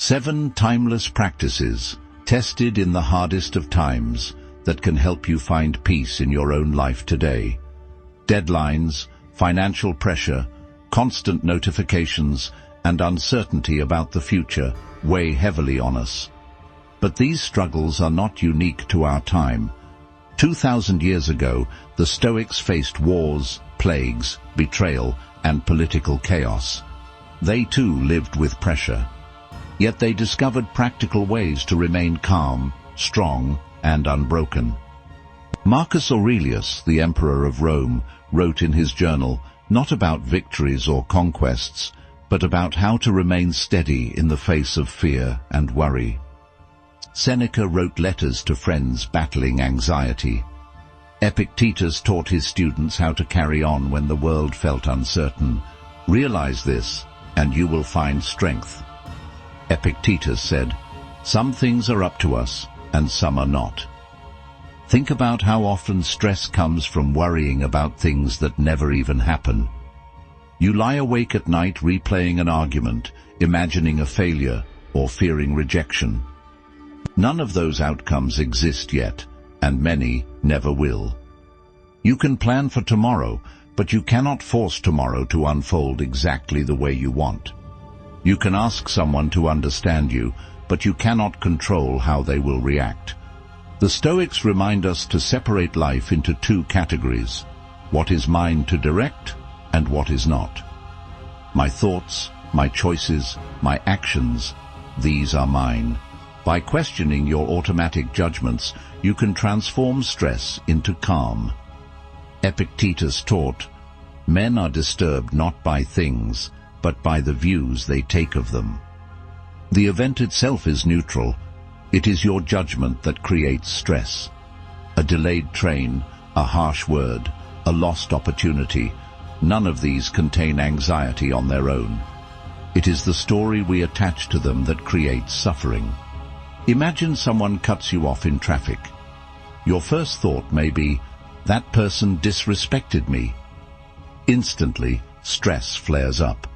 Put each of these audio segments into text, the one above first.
7 timeless practices, tested in the hardest of times, that can help you find peace in your own life today. Deadlines, financial pressure, constant notifications, and uncertainty about the future weigh heavily on us. But these struggles are not unique to our time. 2,000 years ago, the Stoics faced wars, plagues, betrayal, and political chaos. They too lived with pressure. Yet they discovered practical ways to remain calm, strong, and unbroken. Marcus Aurelius, the Emperor of Rome, wrote in his journal not about victories or conquests, but about how to remain steady in the face of fear and worry. Seneca wrote letters to friends battling anxiety. Epictetus taught his students how to carry on when the world felt uncertain. Realize this, and you will find strength. Epictetus said, "Some things are up to us, and some are not." Think about how often stress comes from worrying about things that never even happen. You lie awake at night replaying an argument, imagining a failure, or fearing rejection. None of those outcomes exist yet, and many never will. You can plan for tomorrow, but you cannot force tomorrow to unfold exactly the way you want. You can ask someone to understand you, but you cannot control how they will react. The Stoics remind us to separate life into 2 categories: what is mine to direct and what is not. My thoughts, my choices, my actions, these are mine. By questioning your automatic judgments, you can transform stress into calm. Epictetus taught, "Men are disturbed not by things, but by the views they take of them." The event itself is neutral. It is your judgment that creates stress. A delayed train, a harsh word, a lost opportunity, none of these contain anxiety on their own. It is the story we attach to them that creates suffering. Imagine someone cuts you off in traffic. Your first thought may be, "That person disrespected me." Instantly, stress flares up.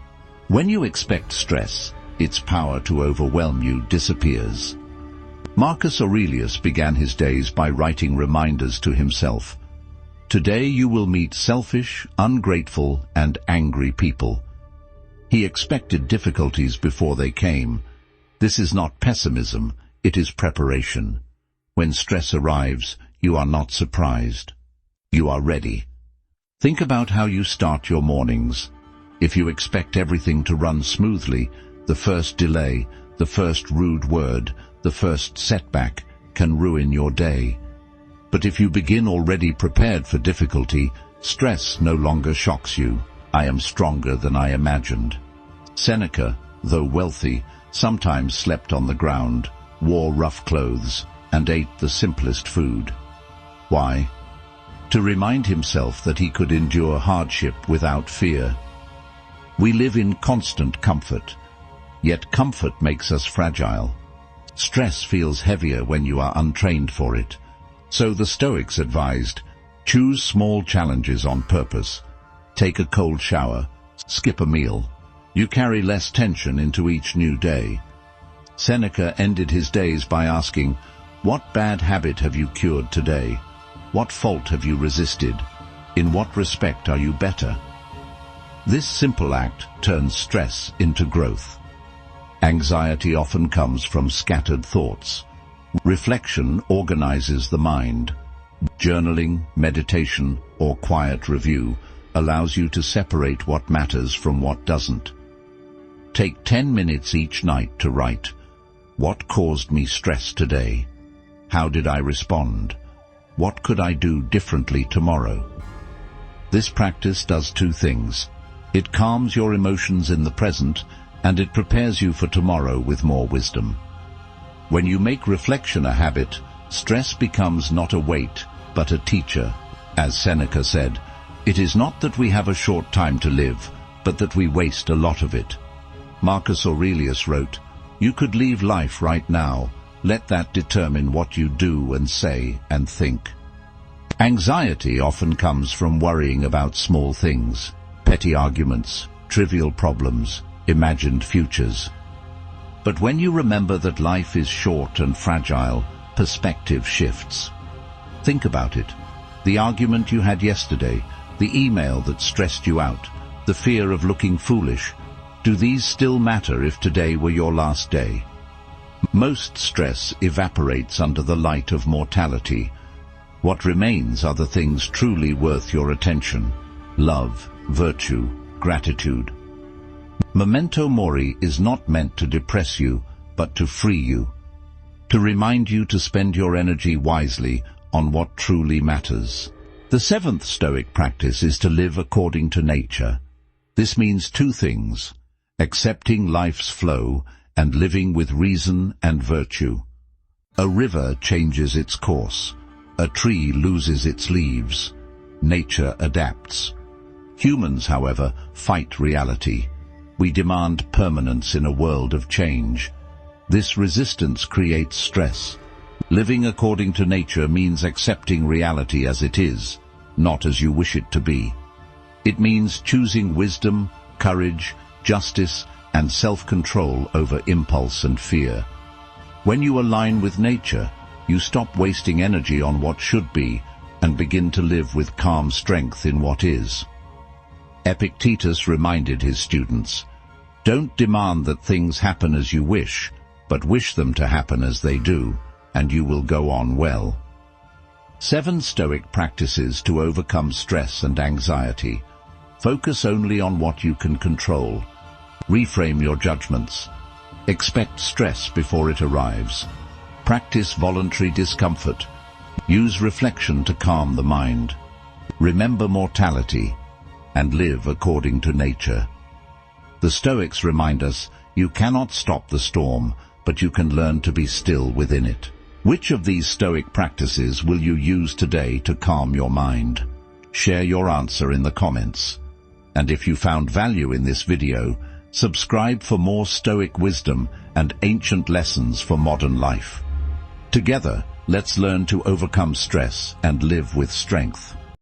When you expect stress, its power to overwhelm you disappears. Marcus Aurelius began his days by writing reminders to himself. Today you will meet selfish, ungrateful, and angry people. He expected difficulties before they came. This is not pessimism, it is preparation. When stress arrives, you are not surprised. You are ready. Think about how you start your mornings. If you expect everything to run smoothly, the first delay, the first rude word, the first setback can ruin your day. But if you begin already prepared for difficulty, stress no longer shocks you. I am stronger than I imagined. Seneca, though wealthy, sometimes slept on the ground, wore rough clothes, and ate the simplest food. Why? To remind himself that he could endure hardship without fear. We live in constant comfort, yet comfort makes us fragile. Stress feels heavier when you are untrained for it. So the Stoics advised, choose small challenges on purpose. Take a cold shower, skip a meal. You carry less tension into each new day. Seneca ended his days by asking, what bad habit have you cured today? What fault have you resisted? In what respect are you better? This simple act turns stress into growth. Anxiety often comes from scattered thoughts. Reflection organizes the mind. Journaling, meditation, or quiet review allows you to separate what matters from what doesn't. Take 10 minutes each night to write, what caused me stress today? How did I respond? What could I do differently tomorrow? This practice does 2 things. It calms your emotions in the present, and it prepares you for tomorrow with more wisdom. When you make reflection a habit, stress becomes not a weight, but a teacher. As Seneca said, it is not that we have a short time to live, but that we waste a lot of it. Marcus Aurelius wrote, you could leave life right now. Let that determine what you do and say and think. Anxiety often comes from worrying about small things, petty arguments, trivial problems, imagined futures. But when you remember that life is short and fragile, perspective shifts. Think about it. The argument you had yesterday, the email that stressed you out, the fear of looking foolish, do these still matter if today were your last day? Most stress evaporates under the light of mortality. What remains are the things truly worth your attention: love, virtue, gratitude. Memento mori is not meant to depress you, but to free you, to remind you to spend your energy wisely on what truly matters. The seventh Stoic practice is to live according to nature. This means two things: accepting life's flow and living with reason and virtue. A river changes its course. A tree loses its leaves. Nature adapts. Humans, however, fight reality. We demand permanence in a world of change. This resistance creates stress. Living according to nature means accepting reality as it is, not as you wish it to be. It means choosing wisdom, courage, justice, and self-control over impulse and fear. When you align with nature, you stop wasting energy on what should be and begin to live with calm strength in what is. Epictetus reminded his students, "Don't demand that things happen as you wish, but wish them to happen as they do, and you will go on well." 7 Stoic practices to overcome stress and anxiety. Focus only on what you can control. Reframe your judgments. Expect stress before it arrives. Practice voluntary discomfort. Use reflection to calm the mind. Remember mortality, and live according to nature. The Stoics remind us, you cannot stop the storm, but you can learn to be still within it. Which of these Stoic practices will you use today to calm your mind? Share your answer in the comments. And if you found value in this video, subscribe for more Stoic wisdom and ancient lessons for modern life. Together, let's learn to overcome stress and live with strength.